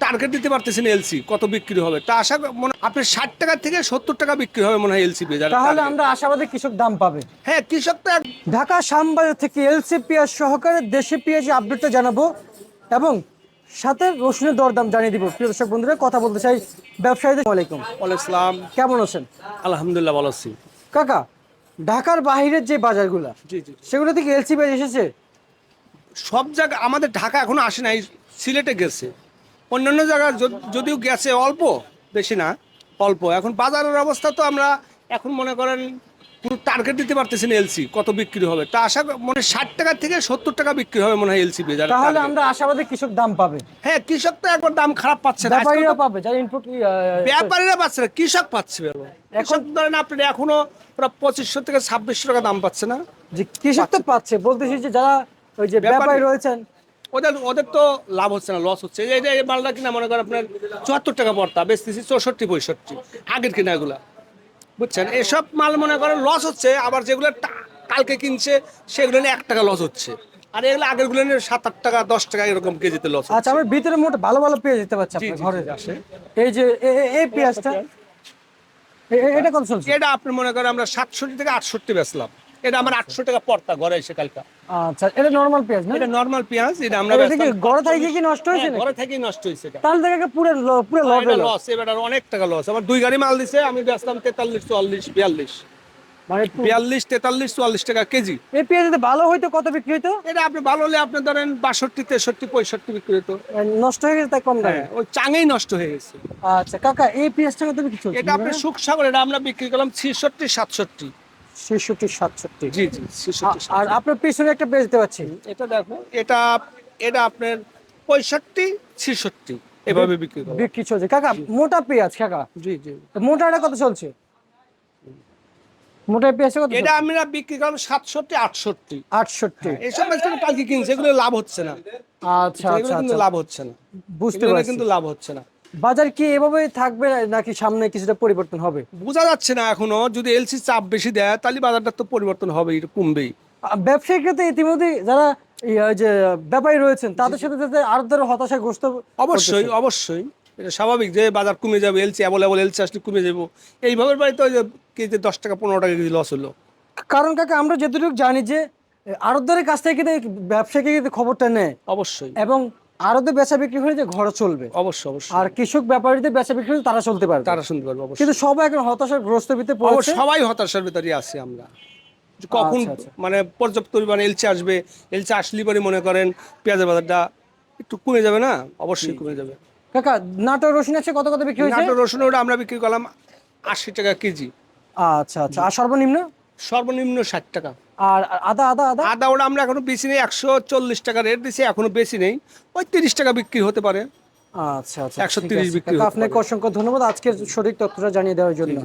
Target দিতে পারতেছেন LC কত বিক্রি হবে, তা আশা মনে আপনি 60 টাকা থেকে 70 টাকা বিক্রি হবে মনে হয় এলসি পেঁয়াজ। তাহলে আমরা আশাবাদী কৃষক দাম পাবে। হ্যাঁ, কৃষক তো ঢাকা শ্যামবাজার থেকে এলসি পেঁয়াজ সহকারে দেশি পেঁয়াজ আপডেটটা জানাবো এবং সাথে রসুনের দরদাম জানিয়ে দিব। প্রিয় দর্শক বন্ধুরা, কথা বলতে চাই ব্যবসায়ীদের। ওয়ালাইকুম আসসালাম। কেমন আছেন? আলহামদুলিল্লাহ ভালো আছি। কাকা, ঢাকার বাইরের যে বাজারগুলো জি জি, সেগুলো থেকে এলসি পেঁয়াজ এসেছে? সব জায়গা আমাদের ঢাকা এখনো আসে নাই, সিলেটে গেছে, অন্যান্য জায়গায় যদিও গেছে, অল্প, বেশি না, অল্প। এখন বাজারের অবস্থা তো আমরা এখন মনে করেন পুরো টার্গেট দিতে পারতেছেন এলসি কত বিক্রি হবে, তা আশা মনে 60 টাকা থেকে 70 টাকা বিক্রি হবে মনে হয় এলসি পেঁয়াজ। তাহলে আমরা আশাবাদী কৃষক দাম পাবে। হ্যাঁ, কৃষক তো একবার দাম খারাপ পাচ্ছে না, ব্যাপারীরা পাবে, যারা ইনপুট ব্যাপারীরা পাচ্ছে না, কৃষক পাচ্ছে। এখন ধরেন আপনি এখনো প্রায় 2500 থেকে 2600 টাকা দাম পাচ্ছে না, যে কৃষক তো পাচ্ছে, বলতেছি যে যারা ওই যে ব্যাপারী রয়েছেন ওদের তো লাভ হচ্ছে না, লস হচ্ছে। এই মালটা কিনা মনে করেন আপনার 74 টাকা পড়তা, বেচতেছি 64 65, আগের কিনা এগুলা, বুঝছেন। এসব মাল মনে করেন লস হচ্ছে, আবার যেগুলো কালকে কিনছে সেগুলো নিয়ে 1 টাকা লস হচ্ছে, আর এগুলো আগের গুলো নিয়ে 7-8 টাকা 10 টাকা এরকম কেজিতে লস। আচ্ছা, আমি ভিতরে মোট ভালো ভালো পেঁয়াজ দিতে পারছি আপনার ঘরে আসে। এই যে এই পেঁয়াজটা এটা কত চলছে? এটা আপনি মনে করেন আমরা 67 থেকে 68 বেচলাম, এটা আমার 800 টাকা পড়তা ঘরে এসে কালকা। আচ্ছা, এটা নরমাল পেঁয়াজ না? এটা নরমাল পেঁয়াজ, এটা আমরা এটা কি ঘরে থেকে কি নষ্ট হয়েছে? ঘরে থেকেই নষ্ট হয়েছে। তাহলে থেকে পুরো লস, এবার অনেক টাকা লস। আমার 2 গাড়ি মাল দিছে, আমি বেচলাম 43 44 42, মানে 42 43 44 টাকা কেজি। এই পেঁয়াজ যদি ভালো হইতো কত বিক্রি হইতো? এটা আপনি ভালো হলে আপনি ধরেন 62 63 65 বিক্রি হতো। নষ্ট হয়ে গেছে তাই কম দামে? হ্যাঁ, ওই চাঙেই নষ্ট হয়ে গেছে। আচ্ছা কাকা, এই পেঁয়াজটা কত বিক্রি চলছে? এটা আপনি সুখসাগর, এটা আমরা বিক্রি করলাম 66 67। 66 67। জি জি, 66। আর আপনার পিছনে একটা পেঁয়াজ দিতে পাচ্ছি, এটা দেখো, এটা আপনার 65 66 এভাবে বিক্রি চলছে। কাকা মোটা পেঁয়াজ, কাকা জি জি, মোটাটা কত চলছে? মোটা পেঁয়াজ কত? এটা আমরা বিক্রি করলাম 67 68। 68। এইসব মাছ কালকে কিনছে, এগুলো লাভ হচ্ছে না। আচ্ছা এগুলো আচ্ছা কিন্তু আচ্ছা, লাভ হচ্ছে না, বুঝতে এগুলো পারছি। কিন্তু লাভ হচ্ছে না। বাজার কি এভাবে থাকবে নাকি সামনে কিছুটা পরিবর্তন হবে? বোঝা যাচ্ছে না এখনো। যদি এলসি চাপ বেশি দেয় তাহলে বাজারটা তো পরিবর্তন হবেই, কমবেই। ব্যবসায়িক ক্ষেত্রে ইতিমধ্যে যারা এই যে ব্যাপারী রয়েছেন তাদের সাথে যাতে আরো ধরো হতাশাগ্রস্ত। অবশ্যই অবশ্যই, এটা স্বাভাবিক যে বাজার কমে যাবে, এলসি অ্যাভেলেবল এলসি আসলে কমে যাবো। এইভাবে বাড়িতে ওই যে কেজি 10 টাকা 15 টাকা কেজি লস হলো। কারণ কাকা আমরা যতটুকু জানি যে আড়তদারের কাছ থেকে কিন্তু ব্যবসায়ীকে কিন্তু খবরটা নেয় অবশ্যই, এবং আড়তে বেচা বিক্রি হলে যে ঘর চলবে। অবশ্যই অবশ্যই। আর কৃষক ব্যাপারীদের বেচা বিক্রি হলে তারা চলতে পারবে, তারা শুনতে পারবে অবশ্যই। কিন্তু সবাই এখন হতাশাগ্রস্ত ভিতরে পড়েছে। সবাই হতাশার ভিতরে আছে আমরা, কখন মানে পর্যাপ্ত পরিমাণে এলসি আসবে, এলসি আসলে পরে মনে করেন পেঁয়াজের বাজারটা একটু কমে যাবে না? অবশ্যই কমে যাবে। কাকা নাটোর রসুন আছে কত কত বিক্রি হয়েছে? নাটোর রসুন ওটা আমরা বিক্রি করলাম 80 টাকা কেজি। আচ্ছা আচ্ছা, আর সর্বনিম্ন? সর্বনিম্ন 60 টাকা। আর আদা আদা আদা আদা ওটা আমরা এখনো বেশি নেই, 140 টাকা রেট দিছি, এখনো বেশি নেই, ওই 30 টাকা বিক্রি হতে পারে। আচ্ছা আচ্ছা, 130 বিক্রি। আপনাকে অসংখ্য ধন্যবাদ আজকের সঠিক তথ্যটা জানিয়ে দেওয়ার জন্য।